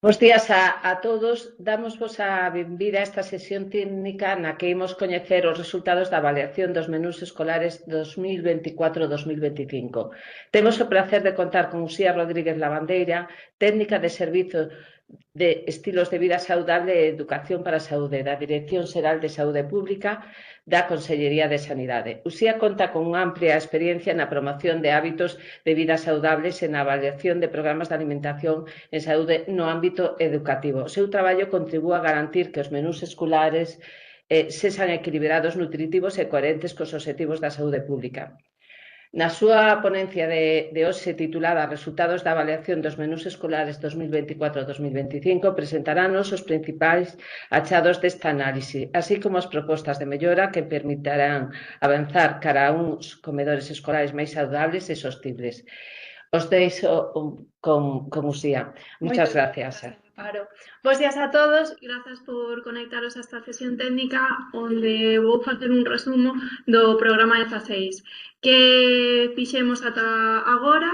Bos días a todos. Damosvos a benvida a esta sesión técnica na que imos coñecer os resultados da avaliación dos menús escolares 2024-2025. Temos o placer de contar con Uxía Rodríguez Lavandeira, técnica de Servizo de Estilos de Vida Saudable e Educación para a Saúde da Dirección Xeral de Saúde Pública da Consellería de Sanidade. Uxía conta con unha amplia experiencia na promoción de hábitos de vida saudables e na avaliación de programas de alimentación en saúde no ámbito educativo. O seu traballo contribúe a garantir que os menús escolares sexan equilibrados, nutritivos e coherentes cos obxectivos da saúde pública. Na súa ponencia de hoxe titulada Resultados da avaliación dos menús escolares 2024-2025 presentarános os principais achados desta análise, así como as propostas de mellora que permitirán avanzar cara a uns comedores escolares máis saudables e sostibles. Os deixo con Uxía. Muchas gracias. Claro. Bos días a todos, grazas por conectaros a esta sesión técnica onde vou facer un resumo do programa 16 que fixemos ata agora,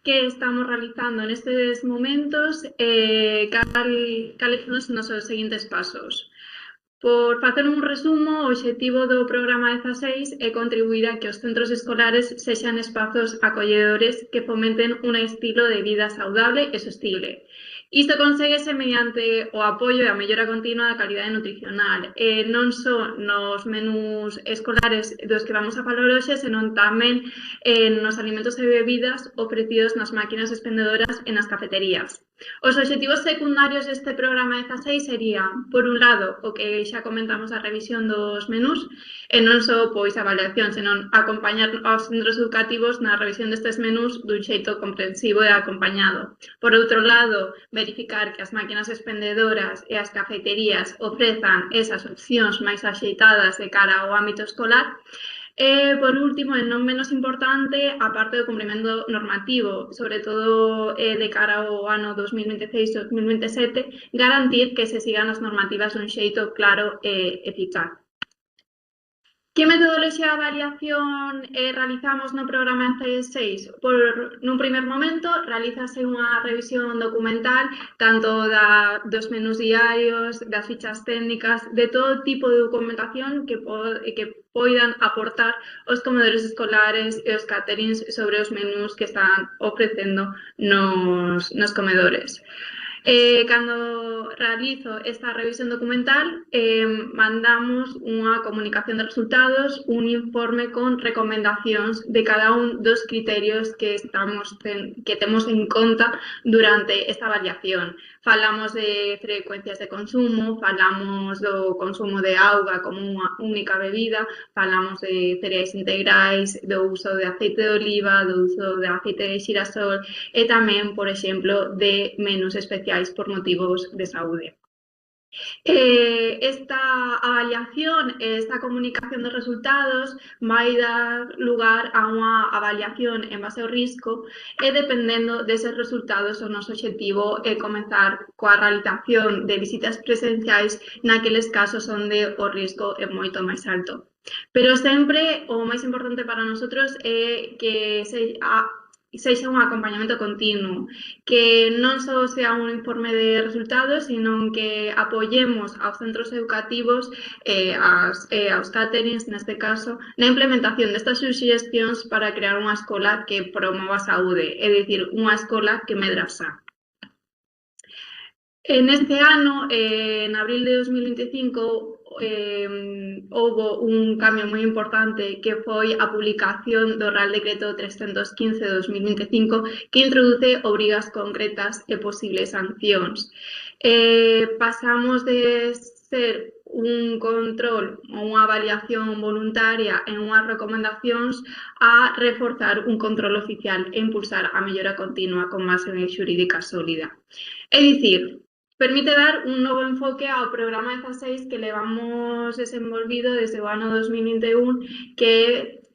que estamos realizando nestes momentos e cales son os nosos seguintes pasos. Por facer un resumo, o obxectivo do programa 16 é contribuir a que os centros escolares sexan espazos acolledores que fomenten un estilo de vida saudable e sostible. Isto conseguese mediante o apoio e a mellora continua da calidade nutricional, non só nos menús escolares dos que vamos a falar hoxe, senón tamén nos alimentos e bebidas ofrecidos nas máquinas expendedoras e nas cafeterías. Os obxectivos secundarios deste programa 16 serían, por un lado, o que xa comentamos a revisión dos menús, e non só pois a avaliación, senón acompañar aos centros educativos na revisión destes menús dun xeito comprensivo e acompañado. Por outro lado, verificar que as máquinas expendedoras e as cafeterías ofrezan esas opcións máis axeitadas de cara ao ámbito escolar. E, por último, e non menos importante, a parte do cumprimento normativo, sobre todo de cara ao ano 2026-2027, garantir que se sigan as normativas dun xeito claro e eficaz. Que metodoloxía de avaliación realizamos no programa 16? Nun primer momento, realízase unha revisión documental tanto dos menús diarios, das fichas técnicas, de todo tipo de documentación que poidan aportar os comedores escolares e os caterings sobre os menús que están ofrecendo nos comedores. Cando realizo esta revisión documental, mandamos unha comunicación de resultados, un informe con recomendacións de cada un dos criterios que temos en conta durante esta avaliación. Falamos de frecuencias de consumo, falamos do consumo de auga como unha única bebida, falamos de cereais integrais, do uso de aceite de oliva, do uso de aceite de xirasol e tamén, por exemplo, de menús especiais por motivos de saúde. Esta avaliación e esta comunicación de resultados vai dar lugar a unha avaliación en base ao risco e dependendo deses resultados o noso obxectivo é comenzar coa realización de visitas presenciais naqueles casos onde o risco é moito máis alto. Pero sempre o máis importante para nosotros é que sexa un acompañamento continuo, que non só sea un informe de resultados, sino que apoyemos aos centros educativos e aos caterings, neste caso, na implementación destas suxestións para crear unha escola que promova a saúde, é dicir, unha escola que medra sa. Neste ano, en abril de 2025, houbo un cambio moi importante que foi a publicación do Real Decreto 315 de 2025 que introduce obrigas concretas e posibles sancións. Pasamos de ser un control ou unha avaliación voluntaria en unhas recomendacións a reforzar un control oficial e impulsar a mellora continua con base xurídica sólida. É dicir, permite dar un novo enfoque ao programa 16 que levamos desenvolvido desde o ano 2021, que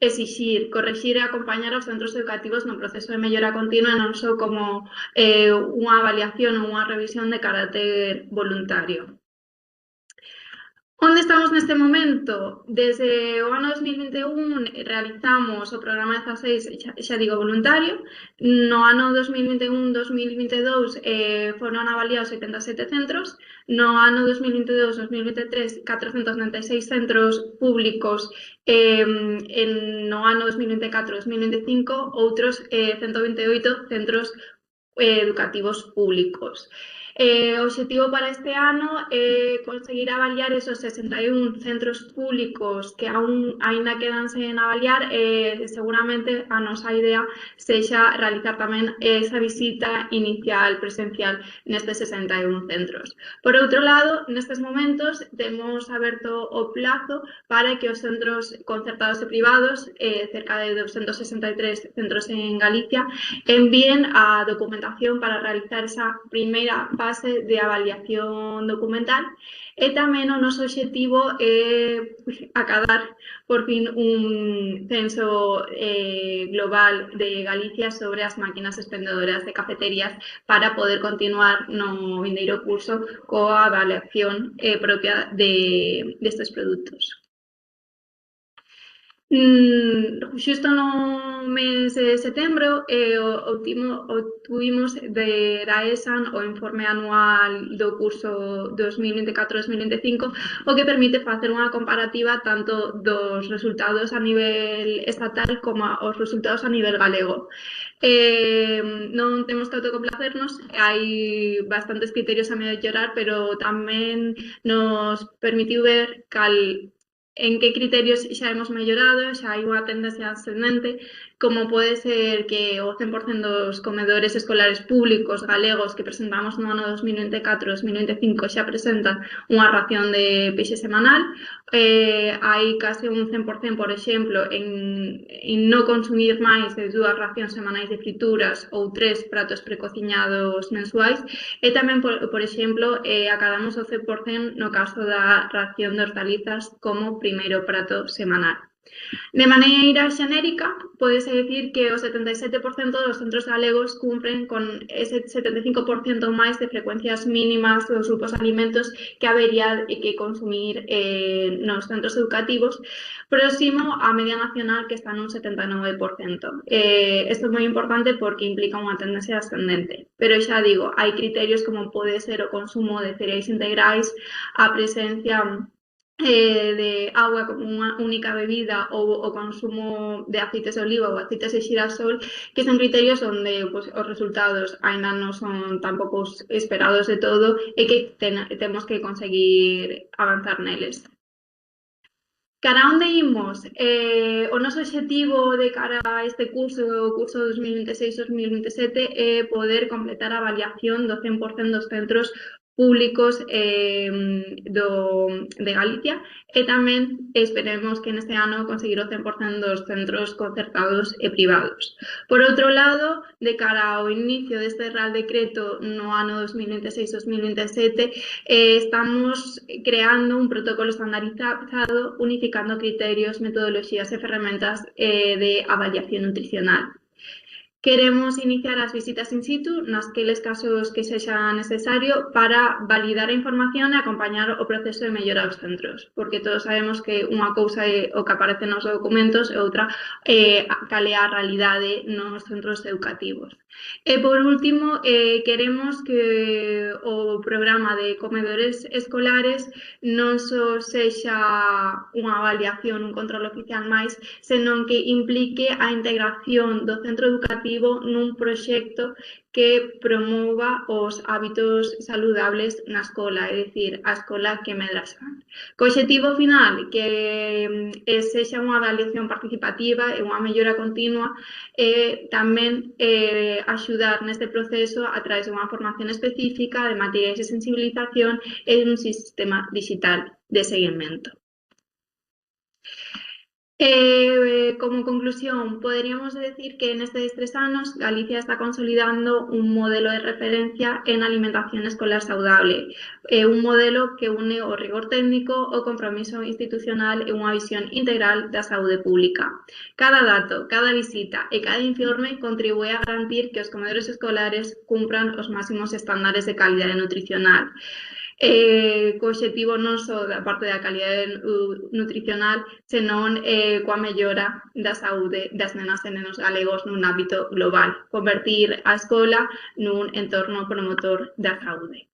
é exixir, correxir e acompañar aos centros educativos no proceso de mellora continua non só como unha avaliación ou unha revisión de carácter voluntario. Onde estamos neste momento? Desde o ano 2021 realizamos o programa 16, xa digo, voluntario. No ano 2021-2022 foron avaliados 77 centros. No ano 2022-2023, 496 centros públicos. No ano 2024-2025, outros 128 centros educativos públicos. O obxectivo para este ano é conseguir avaliar esos 61 centros públicos que aínda quedan sen avaliar. Seguramente a nosa idea sexa realizar tamén esa visita inicial presencial nestes 61 centros. Por outro lado, nestes momentos temos aberto o plazo para que os centros concertados e privados, cerca de 263 centros en Galicia, envíen a documentación para realizar esa primeira fase de avaliación documental. E tamén o noso obxectivo é acadar por fin un censo global de Galicia sobre as máquinas expendedoras de cafeterías para poder continuar no vindeiro curso coa avaliación propia destes produtos. Xusto no mes de setembro obtuvimos da ESAN o informe anual do curso 2024-2025, o que permite facer unha comparativa tanto dos resultados a nivel estatal como os resultados a nivel galego. Non temos que autocomplacernos, hai bastantes criterios a mellorar, pero tamén nos permitiu ver en que criterios xa hemos mellorado, xa hai unha tendencia ascendente, como pode ser que o 100% dos comedores escolares públicos galegos que presentamos no ano 2024-2025 xa presentan unha ración de peixe semanal. Hai case un 100%, por exemplo, en non consumir máis de 2 racións semanais de frituras ou 3 pratos precociñados mensuais. E tamén, por exemplo, acadamos o 100% no caso da ración de hortalizas como primeiro prato semanal. De maneira xenérica, podese dicir que o 77% dos centros galegos cumpren con ese 75% máis de frecuencias mínimas dos grupos de alimentos que habería que consumir nos centros educativos, próximo á media nacional, que está nun 79%. Isto é moi importante porque implica unha tendencia ascendente, pero xa digo, hai criterios como pode ser o consumo de cereais integrais, a presencia de agua como unha única bebida ou o consumo de aceites de oliva ou aceites de xirasol, que son criterios onde os resultados aínda non son tampouco esperados de todo e que temos que conseguir avanzar neles. Cara onde imos? O noso obxectivo de cara a este curso, o curso 2026-2027, é poder completar a avaliación do 100% dos centros públicos de Galicia, e tamén esperemos que neste ano conseguir o 100% dos centros concertados e privados. Por outro lado, de cara ao inicio deste Real Decreto no ano 2026-2027, estamos creando un protocolo estandarizado unificando criterios, metodoloxías e ferramentas de avaliación nutricional. Queremos iniciar as visitas in situ nasqueles casos que sexa necesario para validar a información e acompañar o proceso de mellora dos centros, porque todos sabemos que unha cousa é o que aparece nos documentos e outra cal é a realidade nos centros educativos. E por último, queremos que o programa de comedores escolares non só sexa unha avaliación, un control oficial máis, senón que implique a integración do centro educativo nun proxecto que promova os hábitos saludables na escola, é dicir, a escola que medra san. Co obxectivo final, que sexa unha avaliación participativa e unha mellora continua, e tamén axudar neste proceso a través de unha formación específica de materiais de sensibilización e un sistema digital de seguimento. Como conclusión, poderíamos decir que nestes 3 anos Galicia está consolidando un modelo de referencia en alimentación escolar saudable, un modelo que une o rigor técnico, o compromiso institucional e unha visión integral da saúde pública. Cada dato, cada visita e cada informe contribúe a garantir que os comedores escolares cumpran os máximos estándares de calidade nutricional. co obxectivo non só da parte da calidade nutricional, senón coa mellora da saúde das nenas e nenos galegos nun ámbito global, convertir a escola nun entorno promotor da saúde.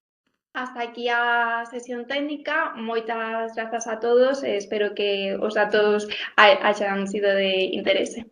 Hasta aquí a sesión técnica, moitas grazas a todos e espero que os datos hayan sido de interese.